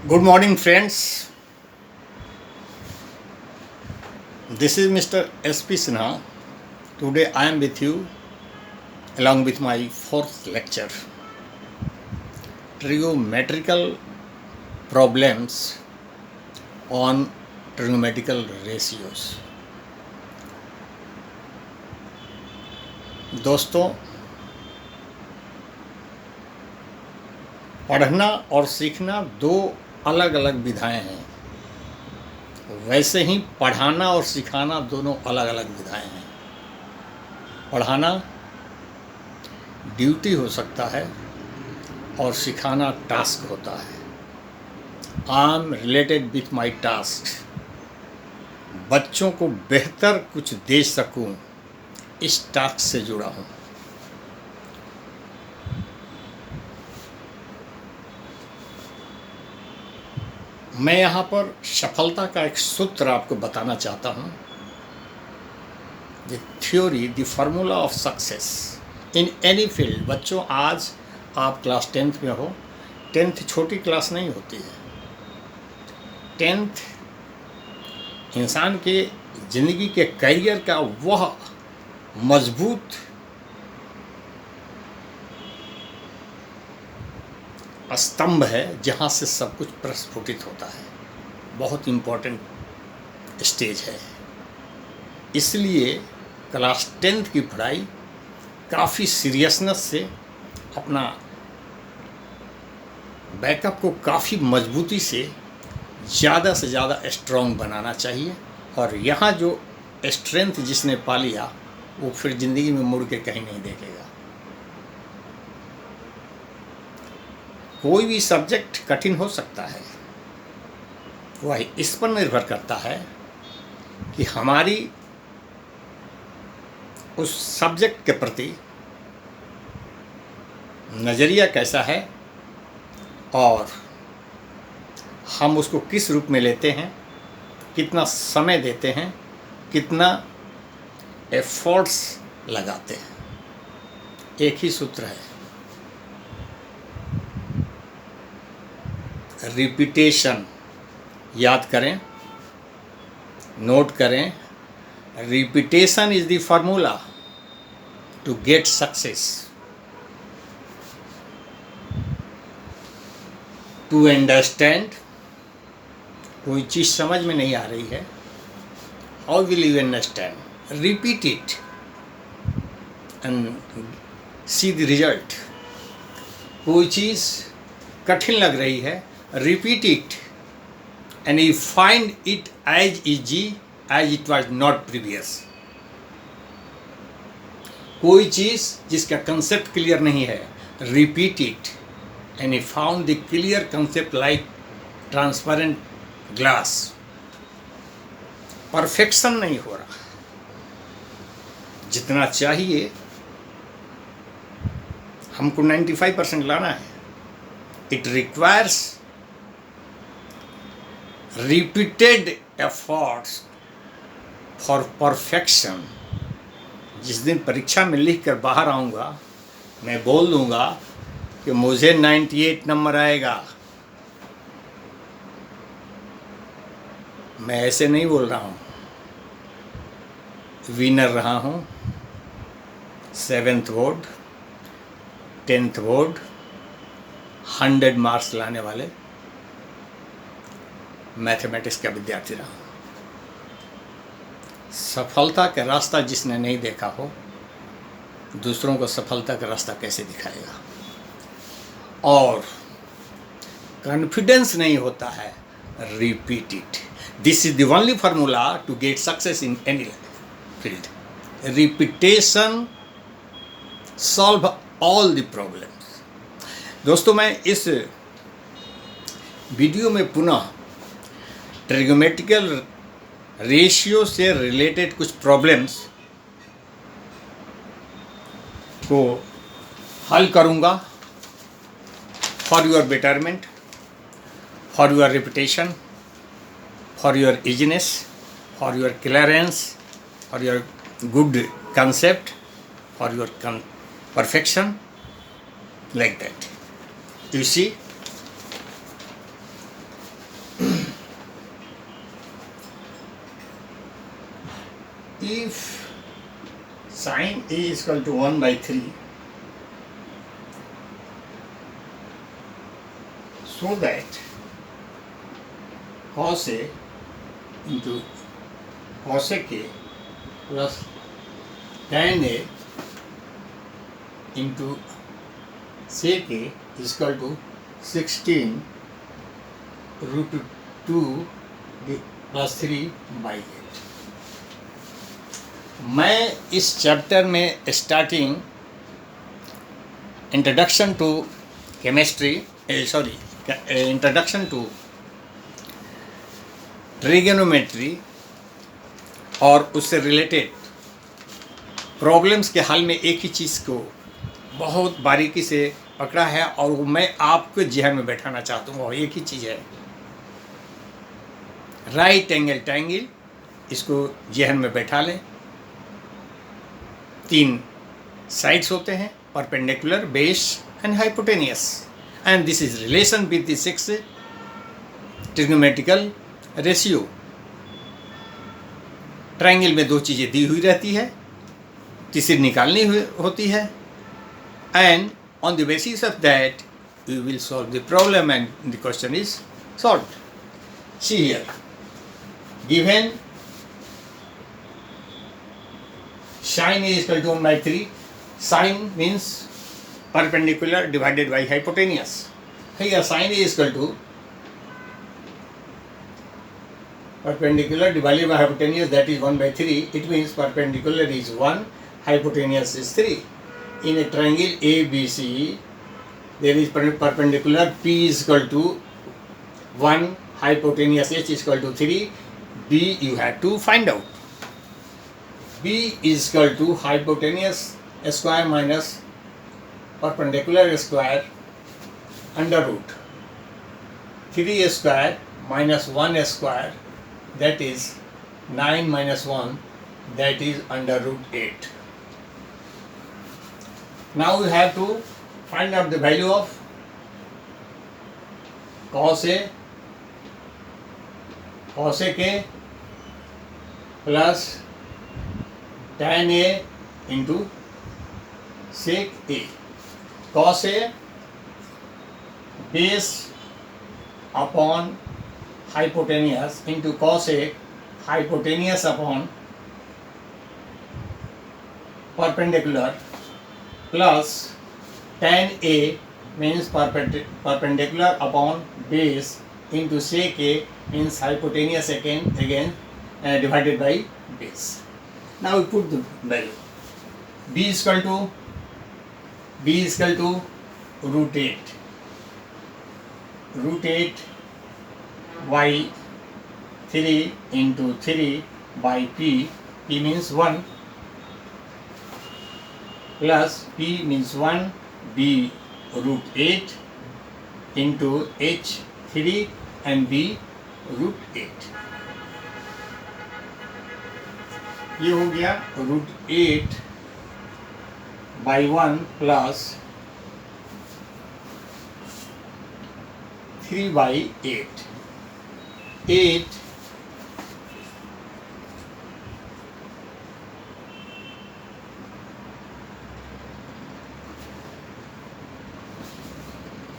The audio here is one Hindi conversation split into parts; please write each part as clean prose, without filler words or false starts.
Good morning, friends. This is Mr. S.P. Sinha. Today I am with you along with my fourth lecture, Trigonometrical Problems on Trigonometrical Ratios. दोस्तों, पढ़ना और सीखना दो अलग अलग विधाएं हैं। वैसे ही पढ़ाना और सिखाना दोनों अलग अलग विधाएं हैं। पढ़ाना ड्यूटी हो सकता है और सिखाना टास्क होता है। I am related with my task. बच्चों को बेहतर कुछ दे सकूं, इस टास्क से जुड़ा हूं। मैं यहाँ पर सफलता का एक सूत्र आपको बताना चाहता हूँ। The theory, the formula of success in any field. बच्चों, आज आप क्लास 10th में हो। 10th छोटी क्लास नहीं होती है। 10th इंसान के ज़िंदगी के करियर का वह मजबूत स्तंभ है जहाँ से सब कुछ प्रस्फुटित होता है। बहुत इम्पोर्टेंट स्टेज है। इसलिए क्लास 10th की पढ़ाई काफ़ी सीरियसनेस से अपना बैकअप को काफ़ी मजबूती से ज़्यादा स्ट्रॉन्ग बनाना चाहिए। और यहाँ जो स्ट्रेंथ जिसने पा लिया वो फिर ज़िंदगी में मुड़ के कहीं नहीं देखेगा। कोई भी सब्जेक्ट कठिन हो सकता है, वह इस पर निर्भर करता है कि हमारी उस सब्जेक्ट के प्रति नज़रिया कैसा है और हम उसको किस रूप में लेते हैं, कितना समय देते हैं, कितना एफर्ट्स लगाते हैं। एक ही सूत्र है, रिपीटेशन। याद करें, नोट करें। Repetition is the formula to get success. To understand, कोई चीज़ समझ में नहीं आ रही है, how will you understand? Repeat it and see the result. कोई चीज़ कठिन लग रही है, repeat it and you find it as easy as it was not previous. कोई चीज़ जिसका कंसेप्ट क्लियर नहीं है, repeat it and you found the clear concept like transparent glass. Perfection नहीं हो रहा जितना चाहिए। हमको 95% लाना है। It requires repeated efforts for perfection. जिस दिन परीक्षा में लिख कर बाहर आऊँगा, मैं बोल दूँगा कि मुझे 98 नंबर आएगा। मैं ऐसे नहीं बोल रहा हूँ। विनर रहा हूँ 7th board, 10th board, 100 marks लाने वाले मैथमेटिक्स का विद्यार्थी रहा। सफलता का रास्ता जिसने नहीं देखा हो, दूसरों को सफलता का रास्ता कैसे दिखाएगा? और कॉन्फिडेंस नहीं होता है, repeat it. This is the only formula to get success in any field. Repetition solve all the problems. दोस्तों, मैं इस वीडियो में पुनः ट्रिगोमेट्रिकल रेशियो से रिलेटेड कुछ प्रॉब्लम्स को हल करूंगा for your betterment, for your reputation, for your easiness, for your clearance, for your good concept, for your perfection, like that. You see, if sin A is equal to 1 by 3, so that cos A into cosec A plus tan A into sec A is equal to 16 root 2 plus 3 by 8। मैं इस चैप्टर में starting introduction to chemistry introduction to trigonometry और उससे रिलेटेड प्रॉब्लम्स के हल में एक ही चीज़ को बहुत बारीकी से पकड़ा है और वो मैं आपके जहन में बैठाना चाहता हूँ। और एक ही चीज़ है, राइट एंगल ट्रायंगल, इसको जहन में बैठा लें। 3 साइड्स होते हैं, perpendicular, base and hypotenuse, and this is relation with the 6 trigonometrical ratio. Triangle में 2 चीज़ें दी हुई रहती है, तीसरी निकालनी होती है, and on the basis of that we will solve the problem and the question is solved. See here, given sin A is equal to 1 by 3, sin means perpendicular divided by hypotenuse. Here sin A is equal to perpendicular divided by hypotenuse, that is 1 by 3. It means perpendicular is 1, hypotenuse is 3. In a triangle ABC, there is perpendicular P is equal to 1, hypotenuse H is equal to 3. B you have to find out. B is equal to hypotenuse square minus perpendicular square under root 3 square minus 1 square, that is 9 minus 1, that is under root 8. Now we have to find out the value of cos A, cosec A plus tan A into sec A. Cos A base upon hypotenuse into cosec hypotenuse upon perpendicular plus tan A means perpendicular upon base into sec A means hypotenuse again divided by base. Now we put the value. B is equal to root 8. Root 8 by 3 into 3 by P. P means 1. Plus P means 1, B root 8 into H 3 and B root 8. ये हो गया root 8 by 1 plus 3 by 8. 8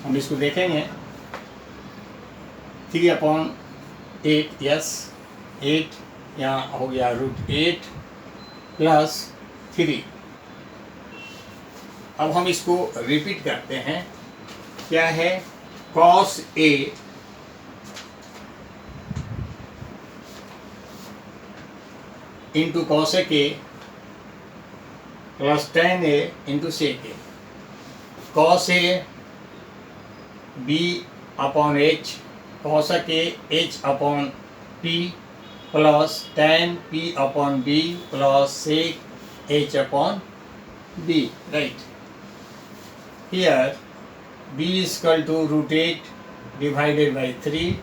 हम इसको देखेंगे। 3/8, यस 8 यहाँ हो गया root 8 plus 3। अब हम इसको रिपीट करते हैं। क्या है? cos A into cosec A plus tan A into sec A. cos A B upon H, cosec A H upon P plus tan P upon B plus sec H upon B, right? Here B is equal to root 8 divided by 3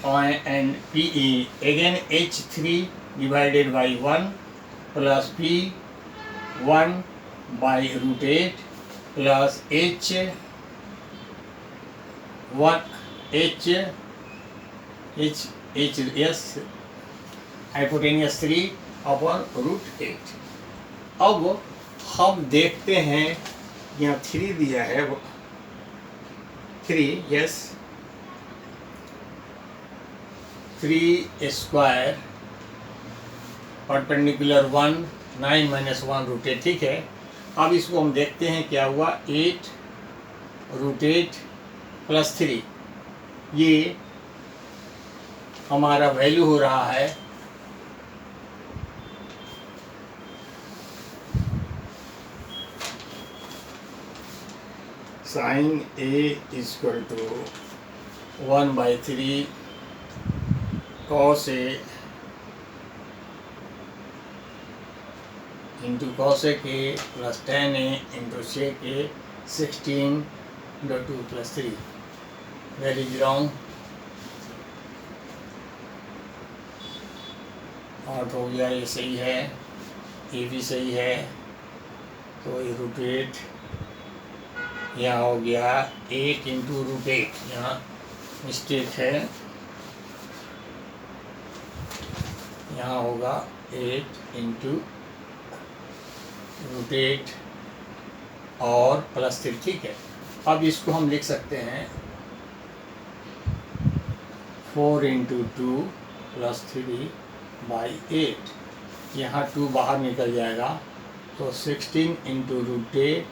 and P again H3 divided by 1 plus P 1 by root 8 plus H 1 H yes hypotenuse 3/√8। अब हम देखते हैं, यहाँ 3 दिया है, 3, यस, 3 स्क्वायर परपेंडिकुलर 1, 9 - 1√8, ठीक है। अब इसको हम देखते हैं क्या हुआ, 8√8 + 3, ये हमारा वैल्यू हो रहा है sin A = 1/3 cos A into cosec A plus tan A into sec A 16/2 + 3. Where is wrong? 8 हो गया, ये सही है, ये भी सही है, तो ये √8 यहाँ हो गया 8 × √8, यहाँ मिस्टेक है, यहाँ होगा 8 × √8 और +3, ठीक है। अब इसको हम लिख सकते हैं 4 × 2 + 3/8, यहाँ 2 बाहर निकल जाएगा, तो 16 × √8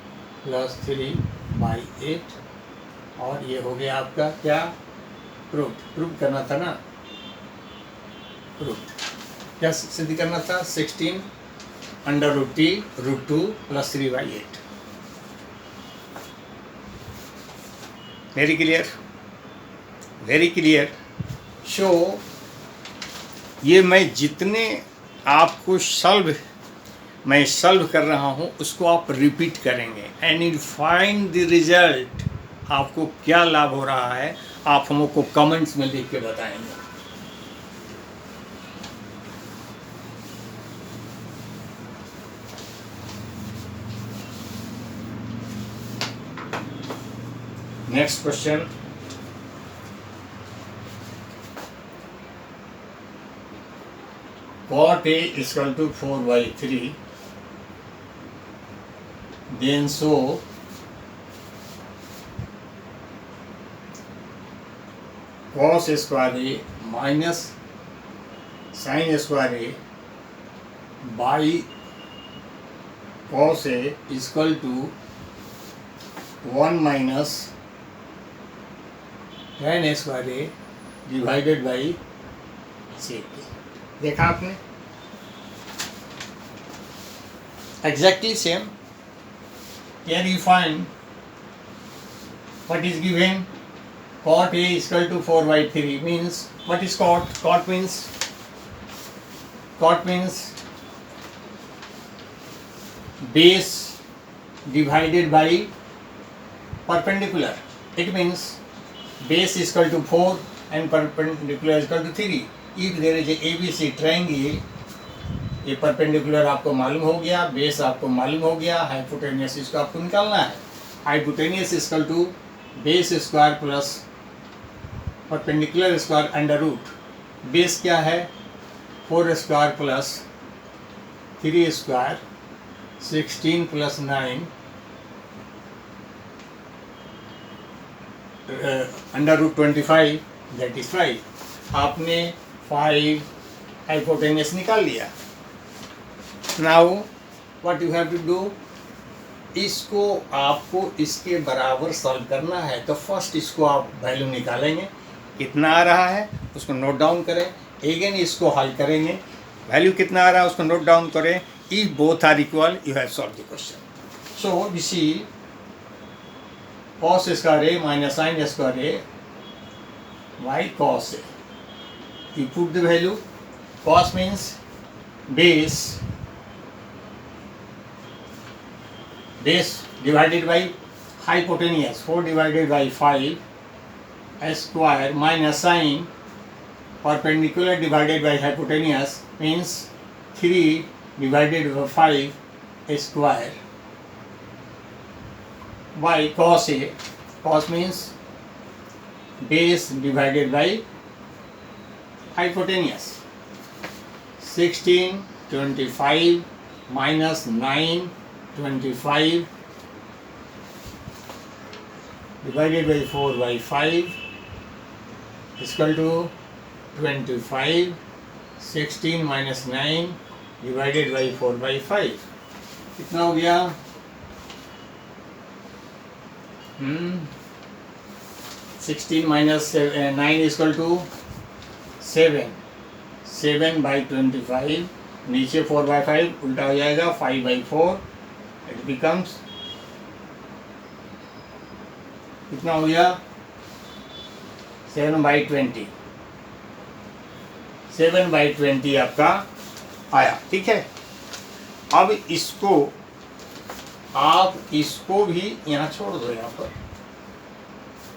+ 3/8, और ये हो गया आपका क्या, प्रूफ करना था ना, प्रूफ क्या सिद्ध करना था, 16 √2 + 3/8। Very clear, very clear. So ये मैं जितने आपको मैं सॉल्व कर रहा हूँ उसको आप रिपीट करेंगे and you find the result. आपको क्या लाभ हो रहा है आप हमको कमेंट्स में लिख के बताएंगे। Next question, cot A = 4/3, then show cos square A minus sin square A by cos A = 1 minus tan square A divided by sec A। देखा आपने, exactly same. Here you find what is given, cot A = 4/3 means what is cot? Cot means base divided by perpendicular. It means base = 4 and perpendicular = 3. If there is a ABC triangle, ये परपेंडिकुलर आपको मालूम हो गया, बेस आपको मालूम हो गया, हाइपोटेनियस इसको आपको निकालना है। Hypotenuse = base square plus perpendicular square √। Base क्या है, 4 square plus 3 square 16 + 9 √25, that is 5। आपने 5 हाइपोटेनियस निकाल लिया। Now what you have to do, इसको आपको इसके बराबर सॉल्व करना है, तो फर्स्ट इसको आप वैल्यू निकालेंगे, कितना आ रहा है उसको नोट डाउन करें, अगेन इसको हल करेंगे, वैल्यू कितना आ रहा है उसको नोट डाउन करें। If both are equal you have solve the question. So this is cos square A minus sin square A by cos A। You put the value, cos means base divided by hypotenuse 4 divided by 5 square minus sin perpendicular divided by hypotenuse means 3 divided by 5 square by cos A। Cos means base divided by hypotenuse। 16 25 minus 9 25 divided by 4 by 5 is equal to 25. 16 minus 9 divided by 4 by 5 कितना हो गया? 16 minus 9 is equal to 7. 7 by 25, नीचे 4 by 5 उल्टा हो जाएगा 5 by 4. It becomes कितना हो गया? 7 by 20. 7 by 20 आपका आया. ठीक है. अब इसको आप इसको भी यहाँ छोड़ दो यहाँ पर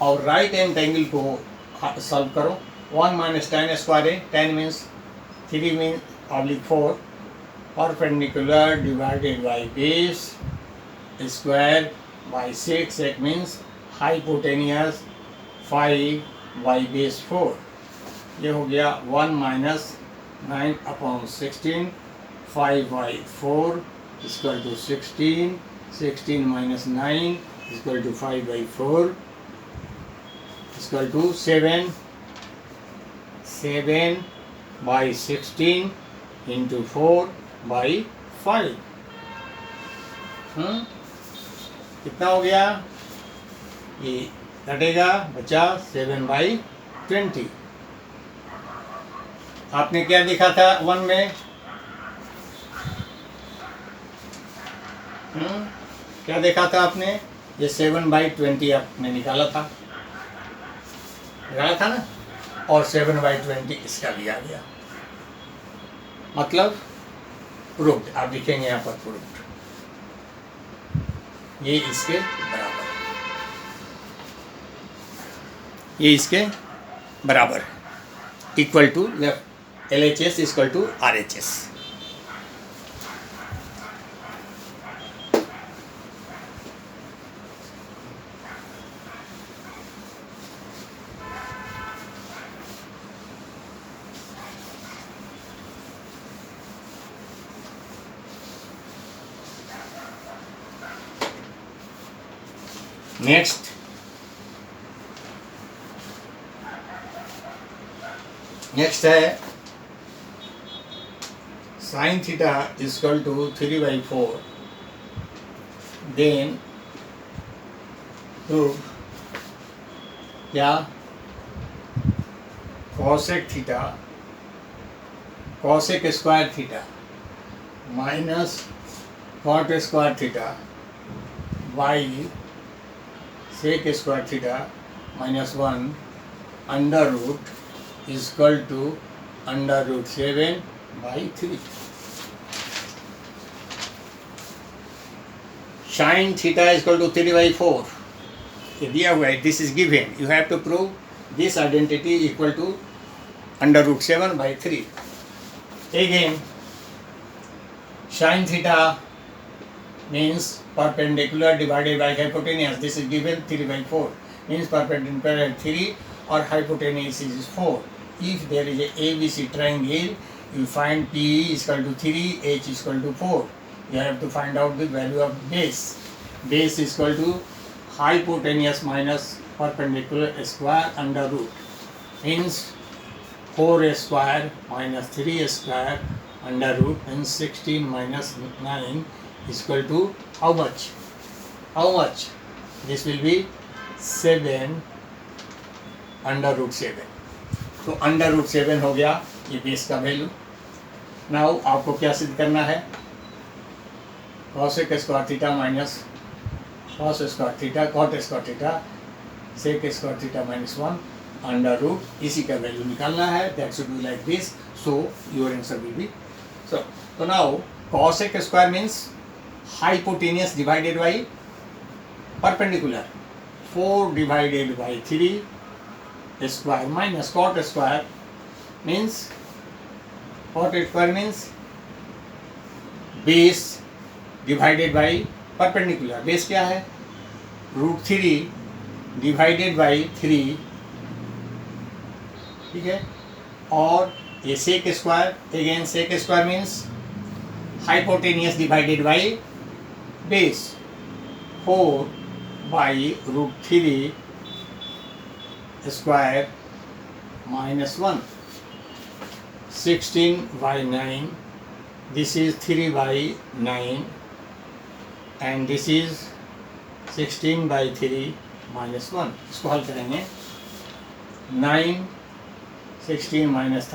और राइट हैंड एंगल को सॉल्व करो. 1 minus tan square है. tan means 3 means oblique 4. Perpendicular divided by base square by 6. It means hypotenuse 5 by base 4. ये हो गया 1 minus 9 upon 16. 5 by 4 is equal to 16. 16 minus 9 is equal to 5 by 4 is equal to 7. 7 by 16 into 4 by 5. कितना हो गया? ये घटेगा बचा 7 by 20. आपने क्या देखा था 1 में? क्या देखा था आपने? ये 7 by 20 आपने निकाला था ना, और 7 by 20 इसका लिया गया. मतलब प्रूव्ड. आप लिखेंगे यहाँ पर प्रूव्ड. ये इसके बराबर है. ये इसके बराबर है. Equal to LHS equal to RHS. Next है sin theta is equal to 3 by 4. Then prove क्या? cosec theta, cosec square theta minus cot square theta by sec square theta minus 1 under root is equal to under root 7 by 3. Sin theta is equal to 3 by 4. ये दिया हुआ है. This is given. You have to prove this identity equal to under root 7 by 3. Again, sin theta means perpendicular divided by hypotenuse. This is given 3 by 4. Means perpendicular 3 or hypotenuse is 4. If there is a ABC triangle, you find PE is equal to 3, H is equal to 4. You have to find out the value of base. Base is equal to hypotenuse minus perpendicular square under root. Means 4 square minus 3 square under root means 16 minus 9 is equal to how much? How much? This will be 7 under root 7. तो अंडर रूट 7 हो गया ये बेस का वैल्यू. नाउ आपको क्या सिद्ध करना है? cosec square theta minus cos square theta cot square theta sec square theta minus 1 under root. इसी का वैल्यू निकालना है. That should be like this. So your answer will be so. तो now cosec square means hypotenuse divided by perpendicular. 4 divided by 3 square minus cot square means cot square means base divided by perpendicular. base क्या है? root 3 divided by 3. ठीक है. और ये sec square, again sec square means hypotenuse divided by base, 4 by root 3 square minus 1, 16 by 9, this is 3 by 9 and this is 16 by 3 minus 1. इसको हल करेंगे. 9 16 minus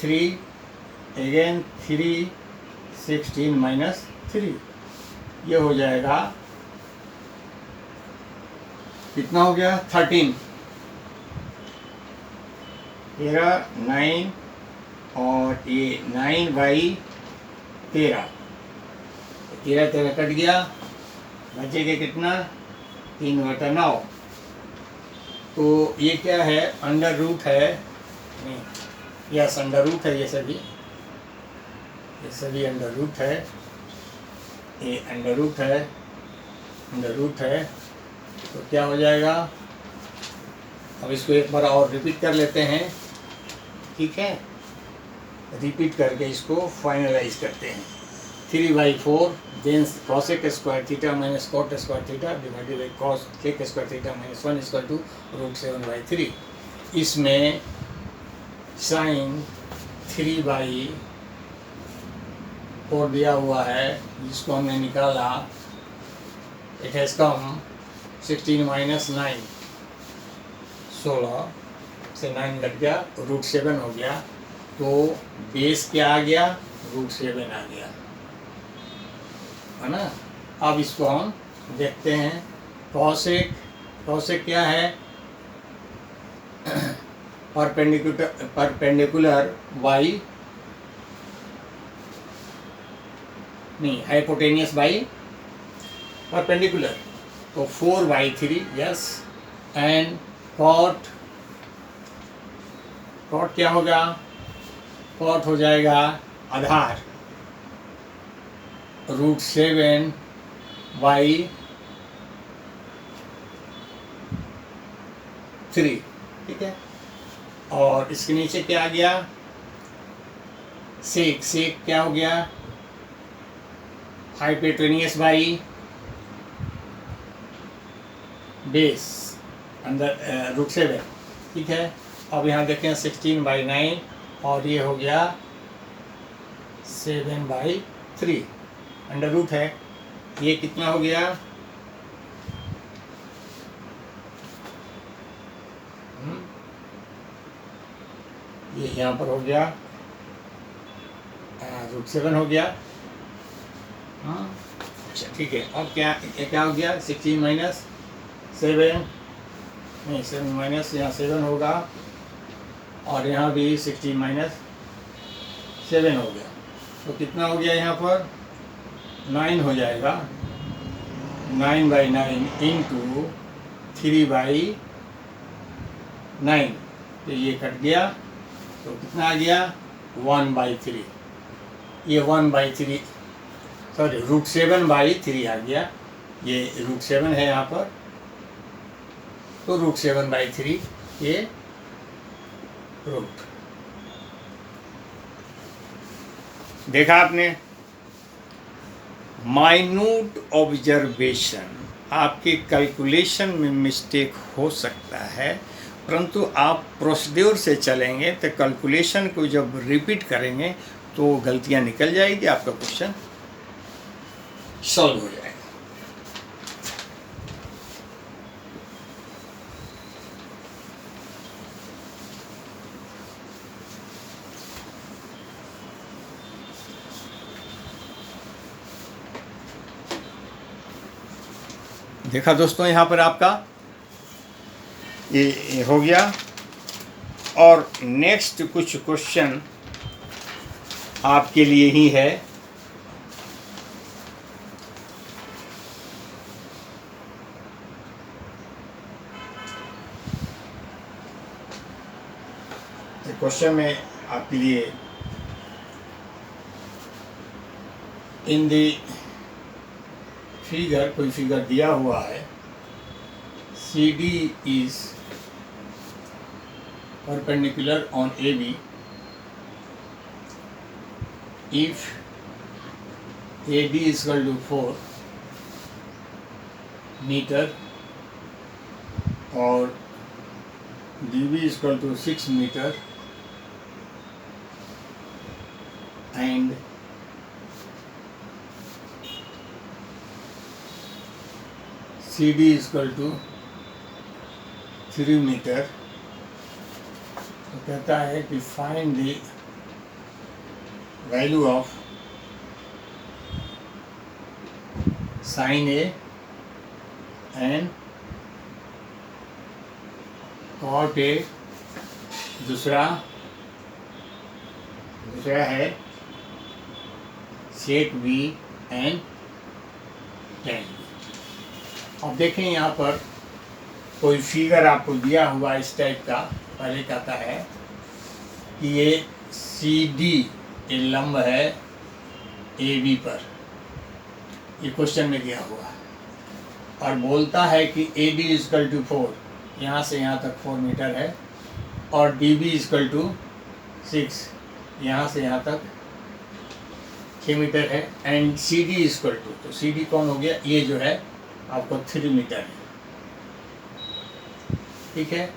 3 again 3 16 minus 3, ये हो जाएगा कितना हो गया 13. 9 और ये 9 बाई 13, 13 कट गया, बचेगा कितना 3/9. तो ये क्या है अंडर रूट है, नहीं यस अंडर रूट है, ये सभी अंडर रूट है, ये अंडर रूट है. तो क्या हो जाएगा, अब इसको एक बार और रिपीट कर लेते हैं. ठीक है, रिपीट करके इसको फाइनलाइज करते हैं. 3/4 then cosec square theta minus cot square theta divided by cos sec square theta minus 1 equal to √7/3. इसमें साइन 3/4 दिया हुआ है, जिसको हमने निकाला. इट हैज़ कम 16 माइनस 9, 16 से 9 लग गया, √7 हो गया. तो बेस क्या आ गया, √7 आ गया, है ना. अब इसको हम देखते हैं. कॉसेक क्या है, परपेंडिकुलर बाई, नहीं हाइपोटेनियस बाई परपेंडिकुलर. तो 4/3 यस. एंड कॉट क्या होगा, कॉट हो जाएगा आधार √7/3. ठीक है. और इसके नीचे क्या आ गया, सेक क्या हो गया, हाइपोटेनियस बाई बेस अंदर √7. ठीक है. अब यहाँ देखें 16/9 और ये हो गया 7/3 अंडर रूट है. ये कितना हो गया, ये यहाँ पर हो गया √7 हो गया. अच्छा ठीक है. अब क्या हो गया 16 माइनस 7, नहीं 7 माइनस यहाँ 7 होगा और यहाँ भी 16 माइनस 7 हो गया. तो कितना हो गया, यहाँ पर 9 हो जाएगा. 9/9 इंटू 3/9, तो ये कट गया. तो कितना आ गया 1/3. ये 1/3 सॉरी √7/3 आ गया. ये √7 है यहाँ पर, तो √7/3 ये रूट. देखा आपने, माइन्यूट ऑब्जर्वेशन. आपके कैलकुलेशन में मिस्टेक हो सकता है, परंतु आप प्रोसीड्योर से चलेंगे तो कैलकुलेशन को जब रिपीट करेंगे तो गलतियां निकल जाएगी, आपका क्वेश्चन सॉल्व हो जाएगा. देखा दोस्तों, यहाँ पर आपका ये हो गया. और नेक्स्ट कुछ क्वेश्चन आपके लिए ही है. क्वेश्चन में आपके लिए इन दी फिगर, कोई फिगर दिया हुआ है. CD is perpendicular on AB if AD is equal to 4 meter और DB is equal to 6 meter and CD is equal to 3 meter, तो कहता है कि find the value of sin A and cot A, दूसरा है sec B and tan B। अब देखें यहाँ पर कोई फिगर आपको दिया हुआ इस टाइप का, पहले कहता है कि ये CD ये लंब है AB पर, ये क्वेश्चन में दिया हुआ है, और बोलता है कि AD इज इक्वल टू 4, यहाँ से यहाँ तक 4 मीटर है, और DB इज इक्वल टू 6, यहाँ से यहाँ तक 6 मीटर है, and CD is equal to, तो CD कौन हो गया, ये जो है आपको 3 मीटर है, ठीक है।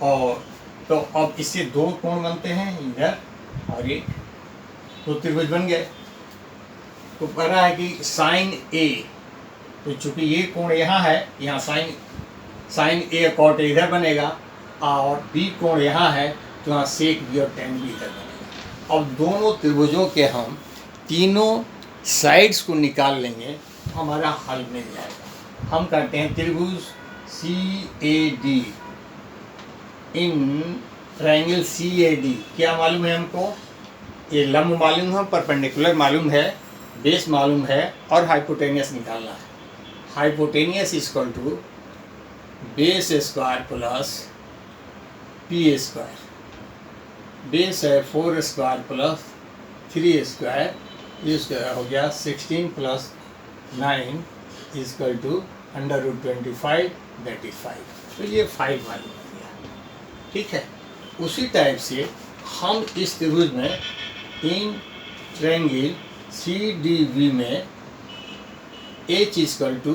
और तो अब इससे दो कोण बनते हैं इधर और एक, तो त्रिभुज बन गए। तो कह रहा है कि साइन ए, तो चूंकि ये कोण यहाँ है, यहाँ साइन ए कॉट ए इधर बनेगा, और बी कोण यहाँ है, तो यहाँ सेक बी और टेन बी इधर बनेगा। अब दोनों त्रिभुजों के हम तीनों साइड्स को निकाल लेंगे, तो हमारा हल मिल जाएगा। हम करते हैं त्रिभुज CAD इन ट्रायंगल CAD, क्या मालूम है हमको, ये लंब मालूम है, परपेंडिकुलर मालूम है, बेस मालूम है, और हाइपोटेनियस निकालना है। Hypotenuse is equal to base square plus P square, base है 4 स्क्वायर प्लस 3 स्क्वायर, ये स्क्वायर हो गया 16 plus 9 is equal to √25, that is 5, तो ये 5 मालूम हो गया, ठीक है। उसी टाइप से हम इस त्रिभुज में इन ट्रायंगल CDV में H equal to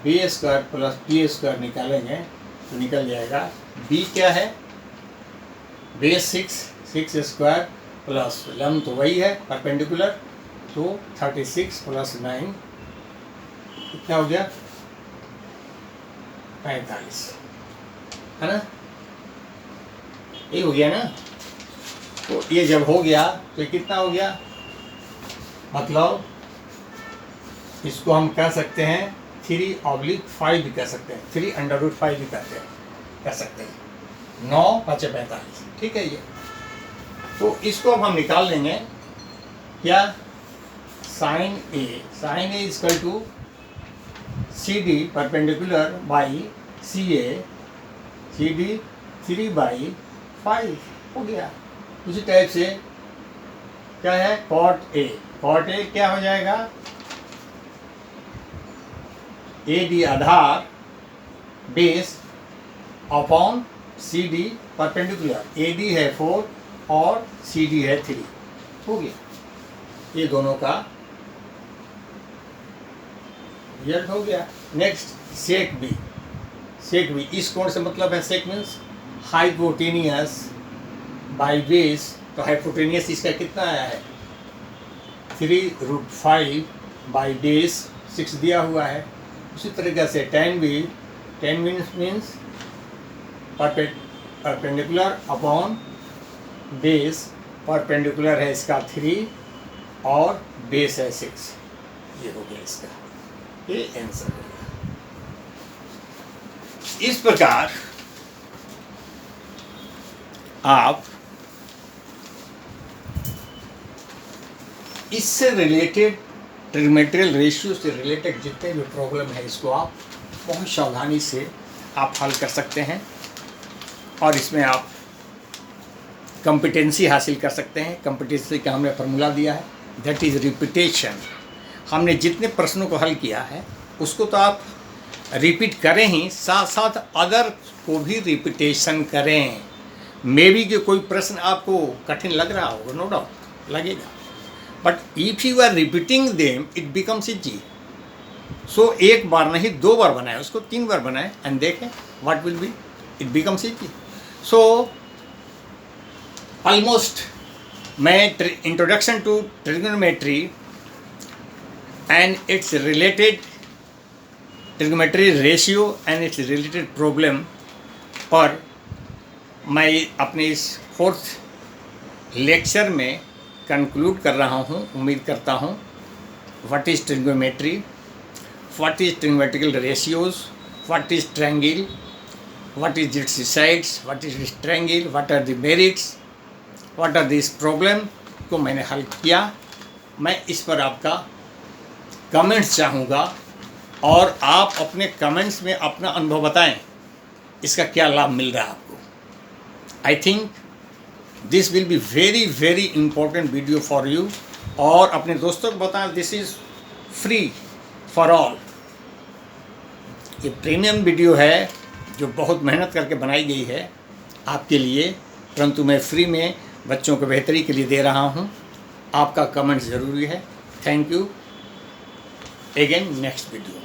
B square plus P square निकालेंगे, तो निकल जाएगा B क्या है, बेस 6 स्क्वायर प्लस लंब तो वही है परपेंडिकुलर, तो 36 प्लस 9 कितना हो गया 45, है ना, ये हो गया ना। तो ये जब हो गया तो ये कितना हो गया, मतलब इसको हम कह सकते हैं 3/5 भी कह सकते हैं, 3√5 भी कह सकते हैं, 9 5 45, ठीक है ये। तो इसको अब हम निकाल लेंगे, क्या, sine A is equal to CD perpendicular by CA, CD 3/5 हो गया। उसी टाइप से क्या है, कॉट ए क्या हो जाएगा, AD आधार base upon CD perpendicular, AD है 4 और CD है 3, हो गया। ये दोनों का रिजल्ट हो गया। नेक्स्ट सेक बी, इस कोण से मतलब है, सेक मीन्स हाइपोटेनियस बाई बेस, तो हाइपोटेनियस इसका कितना आया है 3√5 बाई बेस 6 दिया हुआ है। उसी तरीके से tan means perpendicular upon base, perpendicular है इसका 3 और बेस है 6, ये हो गया इसका, ये आंसर होगा। इस प्रकार आप इससे रिलेटेड ट्रिग्मेट्रियल रेशियो से रिलेटेड जितने भी प्रॉब्लम है, इसको आप बहुत सावधानी से आप हल कर सकते हैं, और इसमें आप कॉम्पिटेंसी हासिल कर सकते हैं। कॉम्पिटेंसी का हमने फार्मूला दिया है, दैट इज़ रिपीटेशन। हमने जितने प्रश्नों को हल किया है उसको तो आप रिपीट करें ही, साथ साथ अदर को भी रिपीटेशन करें। मे बी कि कोई प्रश्न आपको कठिन लग रहा होगा, नो डाउट, लगेगा, but if you are repeating them it becomes easy. So एक बार नहीं 2 बार बनाए, उसको 3 बार बनाए एंड देखें what will be, it becomes easy. So almost मैं introduction to trigonometry and its related trigonometry ratio and its related problem पर मैं अपने इस 4th लेक्चर में कंक्लूड कर रहा हूँ। उम्मीद करता हूँ what is trigonometry, what is trigonometrical ratios, what is triangle, what is its sides, what is its triangle, what are the merits, what are this problem को मैंने हल किया। मैं इस पर आपका कमेंट्स चाहूँगा और आप अपने कमेंट्स में अपना अनुभव बताएं, इसका क्या लाभ मिल रहा है आपको। I think this will be very very important video for you. और अपने दोस्तों को बताएं this is free for all. ये प्रीमियम वीडियो है जो बहुत मेहनत करके बनाई गई है आपके लिए, परंतु मैं फ्री में बच्चों को बेहतरी के लिए दे रहा हूँ। आपका कमेंट ज़रूरी है। Thank you again, next video.